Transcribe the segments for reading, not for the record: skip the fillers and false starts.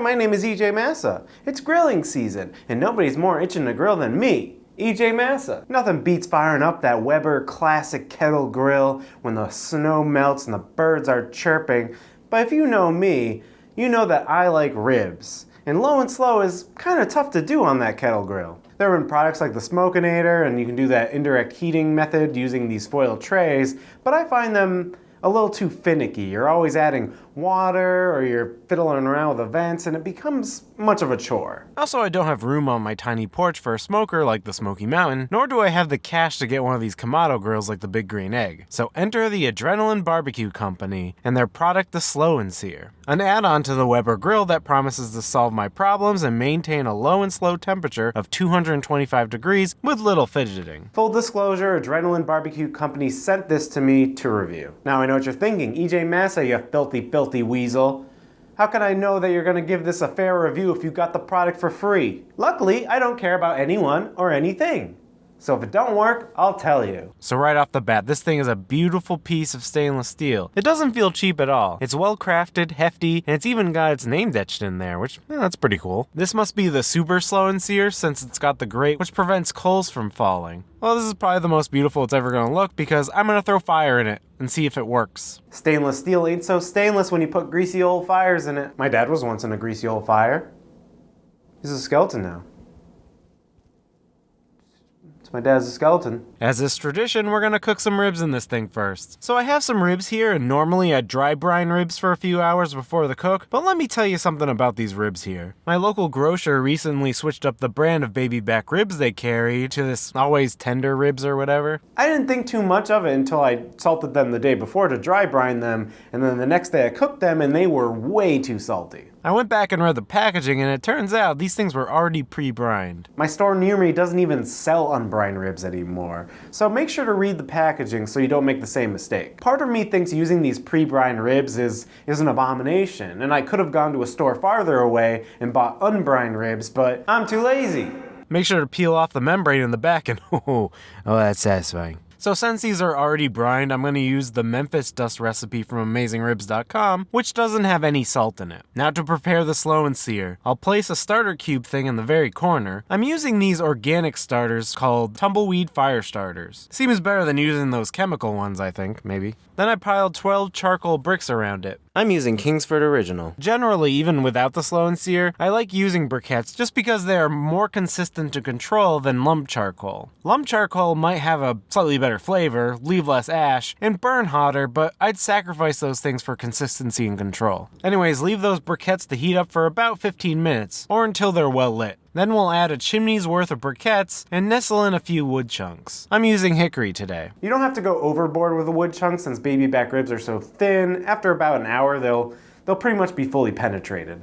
my name is Massa. It's grilling season, and nobody's more itching to grill than me, Massa. Nothing beats firing up that Weber classic kettle grill when the snow melts and the birds are chirping. But if you know me, you know that I like ribs. And low and slow is kind of tough to do on that kettle grill. There have been products like the Smokinator, and you can do that indirect heating method using these foil trays, but I find them a little too finicky. You're always adding water or you're fiddling around with the vents and it becomes much of a chore. Also, I don't have room on my tiny porch for a smoker like the Smoky Mountain, nor do I have the cash to get one of these Kamado grills like the Big Green Egg. So enter the Adrenaline Barbecue Company and their product, the Slow and Sear, an add-on to the Weber grill that promises to solve my problems and maintain a low and slow temperature of 225 degrees with little fidgeting. Full disclosure, Adrenaline Barbecue Company sent this to me to review. Now I know what you're thinking, Massa, you filthy weasel. How can I know that you're going to give this a fair review if you got the product for free? Luckily, I don't care about anyone or anything. So if it don't work, I'll tell you. So right off the bat, this thing is a beautiful piece of stainless steel. It doesn't feel cheap at all. It's well crafted, hefty, and it's even got its name etched in there, which, that's pretty cool. This must be the Super Slow and Sear since it's got the grate, which prevents coals from falling. Well, this is probably the most beautiful it's ever gonna look because I'm gonna throw fire in it and see if it works. Stainless steel ain't so stainless when you put greasy old fires in it. My dad was once in a greasy old fire. He's a skeleton now. My dad's a skeleton. As is tradition, we're gonna cook some ribs in this thing first. So I have some ribs here, and normally I dry brine ribs for a few hours before the cook, but let me tell you something about these ribs here. My local grocer recently switched up the brand of baby back ribs they carry to this always tender ribs or whatever. I didn't think too much of it until I salted them the day before to dry brine them, and then the next day I cooked them and they were way too salty. I went back and read the packaging, and it turns out these things were already pre-brined. My store near me doesn't even sell unbrined ribs anymore, so make sure to read the packaging so you don't make the same mistake. Part of me thinks using these pre-brined ribs is an abomination, and I could have gone to a store farther away and bought unbrined ribs, but I'm too lazy. Make sure to peel off the membrane in the back and oh, that's satisfying. So since these are already brined, I'm going to use the Memphis dust recipe from AmazingRibs.com, which doesn't have any salt in it. Now to prepare the Slow and Sear, I'll place a starter cube thing in the very corner. I'm using these organic starters called tumbleweed fire starters. Seems better than using those chemical ones, I think, maybe. Then I piled 12 charcoal bricks around it. I'm using Kingsford Original. Generally, even without the Slow and Sear, I like using briquettes just because they are more consistent to control than lump charcoal. Lump charcoal might have a slightly better flavor, leave less ash, and burn hotter, but I'd sacrifice those things for consistency and control. Anyways, leave those briquettes to heat up for about 15 minutes, or until they're well lit. Then we'll add a chimney's worth of briquettes and nestle in a few wood chunks. I'm using hickory today. You don't have to go overboard with the wood chunks since baby back ribs are so thin. After about an hour, they'll pretty much be fully penetrated.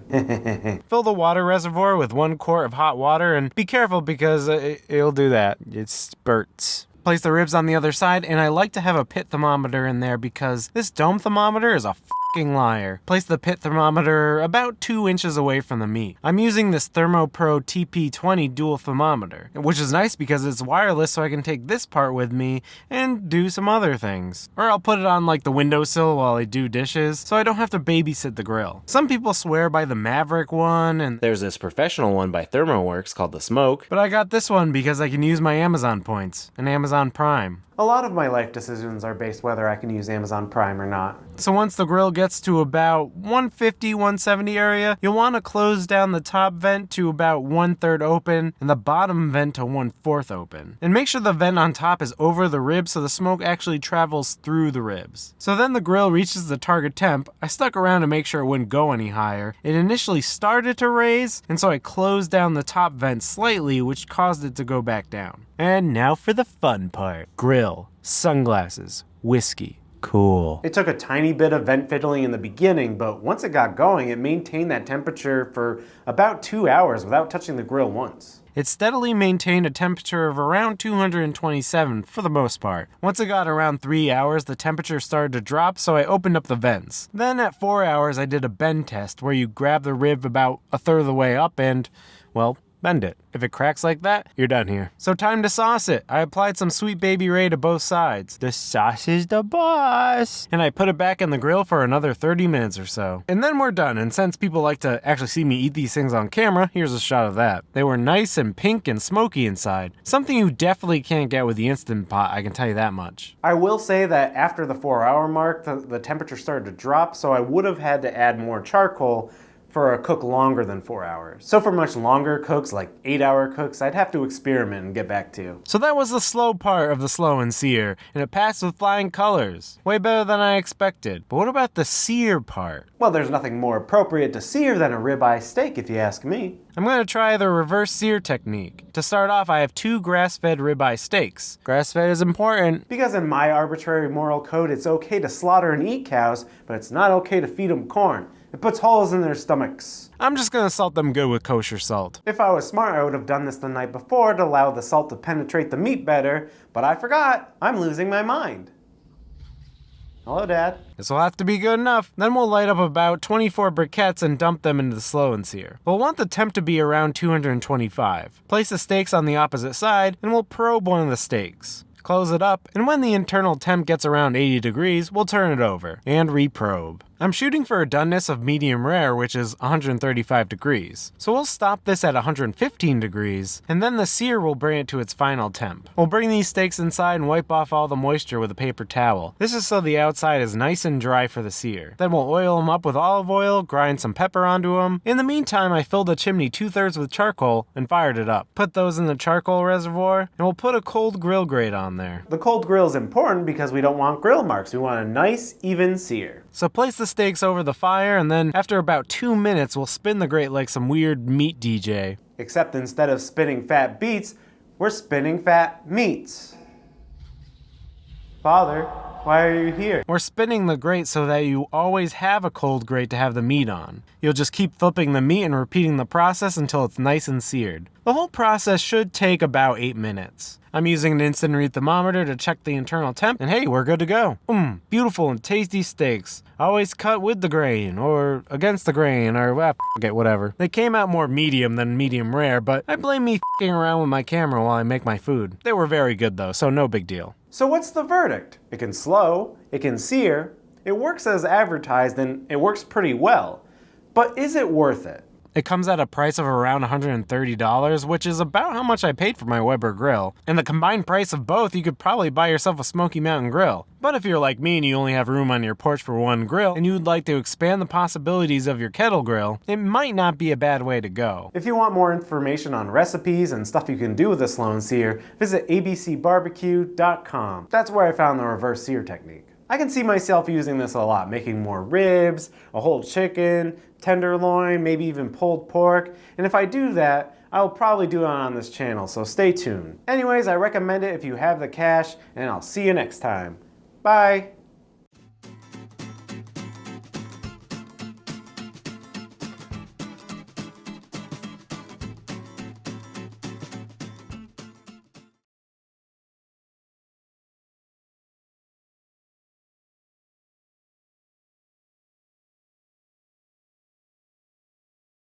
Fill the water reservoir with 1 quart of hot water and be careful because it'll do that. It spurts. Place the ribs on the other side, and I like to have a pit thermometer in there because this dome thermometer is a f***ing liar. Place the pit thermometer about 2 inches away from the meat. I'm using this ThermoPro TP20 dual thermometer, which is nice because it's wireless so I can take this part with me and do some other things. Or I'll put it on like the windowsill while I do dishes so I don't have to babysit the grill. Some people swear by the Maverick one, and there's this professional one by ThermoWorks called the Smoke, but I got this one because I can use my Amazon points and Amazon Prime. A lot of my life decisions are based whether I can use Amazon Prime or not. So once the grill gets to about 150, 170 area, you'll want to close down the top vent to about 1/3 open and the bottom vent to 1/4 open. And make sure the vent on top is over the ribs so the smoke actually travels through the ribs. So then the grill reaches the target temp. I stuck around to make sure it wouldn't go any higher. It initially started to raise, and so I closed down the top vent slightly, which caused it to go back down. And now for the fun part. Grill, sunglasses, whiskey. Cool. It took a tiny bit of vent fiddling in the beginning, but once it got going, it maintained that temperature for about 2 hours without touching the grill once. It steadily maintained a temperature of around 227 for the most part. Once it got around 3 hours, the temperature started to drop, so I opened up the vents. Then at 4 hours, I did a bend test where you grab the rib about 1/3 of the way up and, well, bend it. If it cracks like that, you're done here. So time to sauce it. I applied some Sweet Baby Ray to both sides. The sauce is the boss. And I put it back in the grill for another 30 minutes or so. And then we're done, and since people like to actually see me eat these things on camera, here's a shot of that. They were nice and pink and smoky inside. Something you definitely can't get with the Instant Pot, I can tell you that much. I will say that after the 4-hour mark, the temperature started to drop, so I would have had to add more charcoal for a cook longer than 4 hours. So for much longer cooks, like 8-hour cooks, I'd have to experiment and get back to you. So that was the slow part of the slow and sear, and it passed with flying colors. Way better than I expected. But what about the sear part? Well, there's nothing more appropriate to sear than a ribeye steak, if you ask me. I'm going to try the reverse sear technique. To start off, I have 2 grass-fed ribeye steaks. Grass-fed is important. Because in my arbitrary moral code, it's okay to slaughter and eat cows, but it's not okay to feed them corn. It puts holes in their stomachs. I'm just gonna salt them good with kosher salt. If I was smart, I would have done this the night before to allow the salt to penetrate the meat better, but I forgot. I'm losing my mind. Hello, Dad. This will have to be good enough. Then we'll light up about 24 briquettes and dump them into the slow and sear. We'll want the temp to be around 225. Place the steaks on the opposite side, and we'll probe one of the steaks. Close it up, and when the internal temp gets around 80 degrees, we'll turn it over and reprobe. I'm shooting for a doneness of medium rare, which is 135 degrees. So we'll stop this at 115 degrees, and then the sear will bring it to its final temp. We'll bring these steaks inside and wipe off all the moisture with a paper towel. This is so the outside is nice and dry for the sear. Then we'll oil them up with olive oil, grind some pepper onto them. In the meantime, I filled the chimney 2/3 with charcoal and fired it up. Put those in the charcoal reservoir, and we'll put a cold grill grate on there. The cold grill is important because we don't want grill marks. We want a nice, even sear. So place the steaks over the fire, and then after about 2 minutes, we'll spin the grate like some weird meat DJ. Except instead of spinning fat beets, we're spinning fat meats. Father, why are you here? We're spinning the grate so that you always have a cold grate to have the meat on. You'll just keep flipping the meat and repeating the process until it's nice and seared. The whole process should take about 8 minutes. I'm using an instant read thermometer to check the internal temp, and hey, we're good to go. Beautiful and tasty steaks. Always cut with the grain, or against the grain, or whatever. They came out more medium than medium rare, but I blame me f***ing around with my camera while I make my food. They were very good though, so no big deal. So what's the verdict? It can slow, it can sear, it works as advertised, and it works pretty well. But is it worth it? It comes at a price of around $130, which is about how much I paid for my Weber grill. And the combined price of both, you could probably buy yourself a Smoky Mountain grill. But if you're like me and you only have room on your porch for one grill, and you'd like to expand the possibilities of your kettle grill, it might not be a bad way to go. If you want more information on recipes and stuff you can do with the slow and sear, visit abcbarbecue.com. That's where I found the reverse sear technique. I can see myself using this a lot, making more ribs, a whole chicken, tenderloin, maybe even pulled pork. And if I do that, I'll probably do it on this channel, so stay tuned. Anyways, I recommend it if you have the cash, and I'll see you next time. Bye.